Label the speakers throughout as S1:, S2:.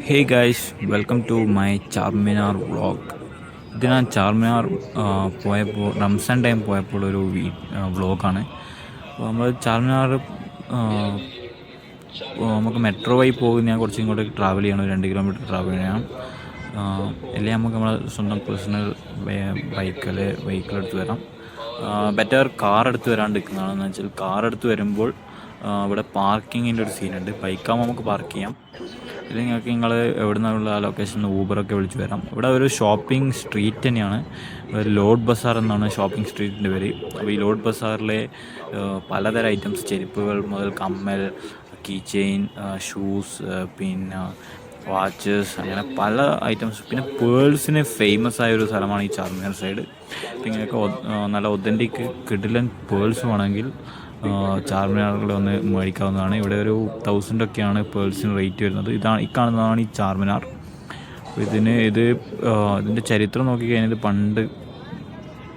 S1: Hey guys, welcome to my Charminar vlog. ഇത് ഞാൻ ചാർമിനാർ പോയപ്പോൾ റംസാൻ ടൈം പോയപ്പോൾ ഒരു വ്ളോഗാണ്. അപ്പോൾ നമ്മൾ ചാർമിനാർ നമുക്ക് മെട്രോ വഴി പോകുന്ന ഞാൻ കുറച്ച് ഇങ്ങോട്ട് ട്രാവൽ ചെയ്യണം, 2 കിലോമീറ്റർ ട്രാവൽ ചെയ്യണം. അല്ലെങ്കിൽ നമുക്ക് നമ്മളെ സ്വന്തം പേഴ്സണൽ വെഹിക്കിൾ എടുത്ത് വരാം. ബെറ്റർ കാർ എടുത്ത് വരാണ്ടിരിക്കുന്നതാണെന്ന് വെച്ചാൽ കാർ എടുത്ത് വരുമ്പോൾ ഇവിടെ പാർക്കിങ്ങിൻ്റെ ഒരു സീനുണ്ട്. ബൈക്കാകുമ്പോൾ നമുക്ക് പാർക്ക് ചെയ്യാം. അല്ലെങ്കിൽ നിങ്ങൾക്ക് നിങ്ങൾ എവിടെ നിന്നുള്ള ലൊക്കേഷനിൽ ഊബറൊക്കെ വിളിച്ച് വരാം. ഇവിടെ ഒരു ഷോപ്പിംഗ് സ്ട്രീറ്റ് തന്നെയാണ്, ഒരു ലോഡ് ബസാർ എന്നാണ് ഷോപ്പിംഗ് സ്ട്രീറ്റിൻ്റെ പേര്. അപ്പോൾ ഈ ലോഡ് ബസാറിലെ പലതരം ഐറ്റംസ്, ചെരുപ്പുകൾ മുതൽ കമ്മൽ, കീ ചെയിൻ, ഷൂസ്, പിന്നെ വാച്ചസ്, അങ്ങനെ പല ഐറ്റംസ്. പിന്നെ പേൾസിന് ഫേമസ് ആയ ഒരു സ്ഥലമാണ് ഈ ചാർമിനാർ സൈഡ്. അപ്പോൾ ഇങ്ങനെയൊക്കെ നല്ല ഒതൻറ്റിക് കിടിലൻ പേൾസ് വേണമെങ്കിൽ ചാർമിനാറിൽ ഒന്ന് മേടിക്കാവുന്നതാണ്. ഇവിടെ ഒരു 1000 ഒക്കെയാണ് പേൾസിന് റേറ്റ് വരുന്നത്. ഈ കാണുന്നതാണ് ഈ ചാർമിനാർ. ഇതിൻ്റെ ചരിത്രം നോക്കിക്കഴിഞ്ഞാൽ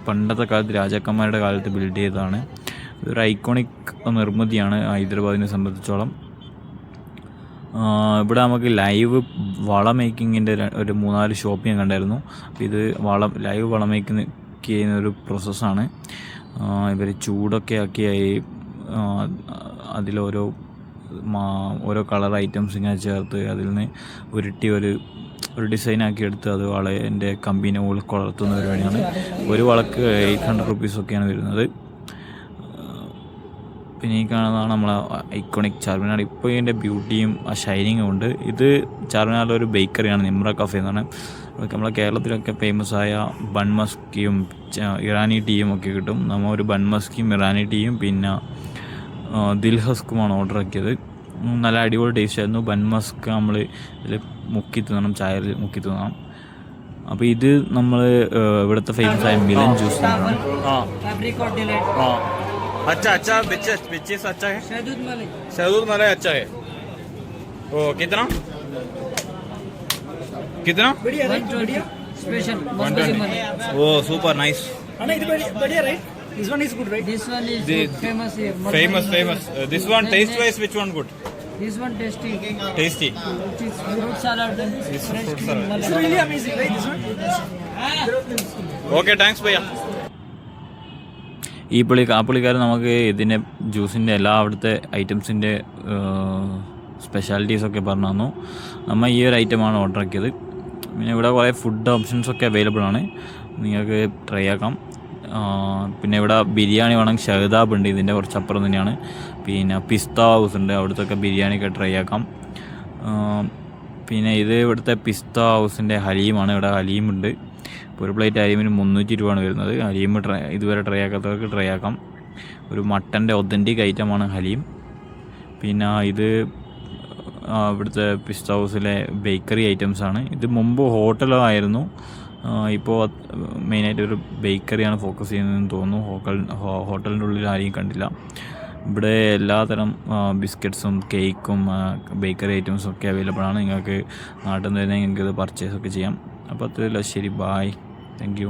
S1: പണ്ടത്തെ കാലത്ത് രാജാക്കന്മാരുടെ കാലത്ത് ബിൽഡ് ചെയ്തതാണ്. ഇതൊരു ഐക്കോണിക് നിർമ്മിതിയാണ് ഹൈദരാബാദിനെ സംബന്ധിച്ചോളം. ഇവിടെ നമുക്ക് ലൈവ് വള മേക്കിങ്ങിൻ്റെ ഒരു 3-4 ഷോപ്പ് ഞാൻ കണ്ടായിരുന്നു. അപ്പോൾ ഇത് ലൈവ് വള മേക്കിങ് ചെയ്യുന്ന ഒരു പ്രോസസ്സാണ്. ഇവർ ചൂടൊക്കെ ആക്കിയായി അതിലോരോ കളർ ഐറ്റംസ് ഇങ്ങനെ ചേർത്ത് അതിൽ നിന്ന് ഉരുട്ടി ഒരു ഡിസൈനാക്കി എടുത്ത് അത് വളൻ്റെ കമ്പീനെ കൊളർത്തുന്ന പരിപാടിയാണ്. ഒരു വളക്ക് 800 റുപ്പീസൊക്കെയാണ് വരുന്നത്. പിന്നെ ഈ കാണുന്നതാണ് നമ്മളെ ഐക്കോണിക് ചാർമിനാർ. ഇപ്പോൾ ഇതിൻ്റെ ബ്യൂട്ടിയും ആ ഷൈനിങ്ങും ഉണ്ട്. ഇത് ചാർമിനാറിലൊരു ബേക്കറിയാണ്, നിമ്ര കഫേ എന്നാണ്. നമ്മളെ കേരളത്തിലൊക്കെ ഫേമസ് ആയ ബൺമസ്കിയും ഇറാനി ടീയും ഒക്കെ കിട്ടും. നമ്മൾ ഒരു ബൺമസ്കിയും ഇറാനി ടീയും പിന്നെ ദിൽഹസ്കുമാണ് ഓർഡർ ആക്കിയത്. നല്ല അടിപൊളി ടേസ്റ്റ് ആയിരുന്നു. ബൺമസ്ക് നമ്മൾ ഇതിൽ മുക്കി തിന്നണം, ചായയിൽ മുക്കി തിന്നണം. അപ്പോൾ ഇത് നമ്മൾ ഇവിടുത്തെ ഫേമസ് ആയ മിലൻ ജ്യൂസ് ആണ്.
S2: अच्छा अच्छा बिचेस अच्छा है, शहदूद मलाई अच्छा है. ओ कितना
S3: Special.
S2: 120. Oh super nice.
S3: बढ़िया right? This one is good right? This one is famous here.
S2: Famous. This one taste wise which one good?
S3: This one tasty.
S2: Tasty.
S3: It is fruit salad and
S2: This
S3: fresh
S2: fruit
S3: cream.
S2: salad.
S3: It's really amazing right this one?
S2: Okay thanks भैया.
S1: ആ പുള്ളിക്കാരൻ നമുക്ക് ഇതിൻ്റെ ജ്യൂസിൻ്റെ എല്ലാ അവിടുത്തെ ഐറ്റംസിൻ്റെ സ്പെഷ്യാലിറ്റീസൊക്കെ പറഞ്ഞു തന്നു. നമ്മൾ ഈ ഒരു ഐറ്റമാണ് ഓർഡർ ആക്കിയത്. പിന്നെ ഇവിടെ കുറേ ഫുഡ് ഓപ്ഷൻസൊക്കെ അവൈലബിൾ ആണ്, നിങ്ങൾക്ക് ട്രൈ ആക്കാം. പിന്നെ ഇവിടെ ബിരിയാണി വേണമെങ്കിൽ ഷഹദാബ് ഉണ്ട്, ഇതിൻ്റെ കുറച്ചപ്പുറം തന്നെയാണ്. പിന്നെ പിസ്ത ഹൗസ് ഉണ്ട്, അവിടുത്തെ ബിരിയാണിയൊക്കെ ട്രൈ ആക്കാം. പിന്നെ ഇത് ഇവിടുത്തെ പിസ്ത ഹൗസിൻ്റെ ഹലീമാണ്. ഇവിടെ ഹലീമുണ്ട്. ഇപ്പോൾ ഒരു പ്ലേറ്റ് ഹലീമിന് 300 രൂപയാണ് വരുന്നത്. ഹലീം ഇതുവരെ ട്രൈ ആക്കാത്തവർക്ക് ട്രൈ ആക്കാം. ഒരു മട്ടൻ്റെ ഒതൻറ്റിക് ഐറ്റമാണ് ഹലീം. പിന്നെ ഇത് ഇവിടുത്തെ പിസ്ത ഹൗസിലെ ബേക്കറി ഐറ്റംസാണ്. ഇത് മുമ്പ് ഹോട്ടലായിരുന്നു, ഇപ്പോൾ മെയിനായിട്ട് ഒരു ബേക്കറിയാണ് ഫോക്കസ് ചെയ്യുന്നതെന്ന് തോന്നുന്നു. ഹോട്ടലിൻ്റെ ഉള്ളിൽ ആരെയും കണ്ടില്ല. ഇവിടെ എല്ലാതരം ബിസ്ക്കറ്റ്സും കേക്കും ബേക്കറി ഐറ്റംസും ഒക്കെ അവൈലബിൾ ആണ്. നിങ്ങൾക്ക് നാട്ടിൽ നിന്ന് വരുന്നെങ്കിൽ നിങ്ങൾക്ക് ഇത് പർച്ചേസൊക്കെ ചെയ്യാം. അപ്പോൾ അത്രയല്ല, ശരി, ബായ്, താങ്ക് യു.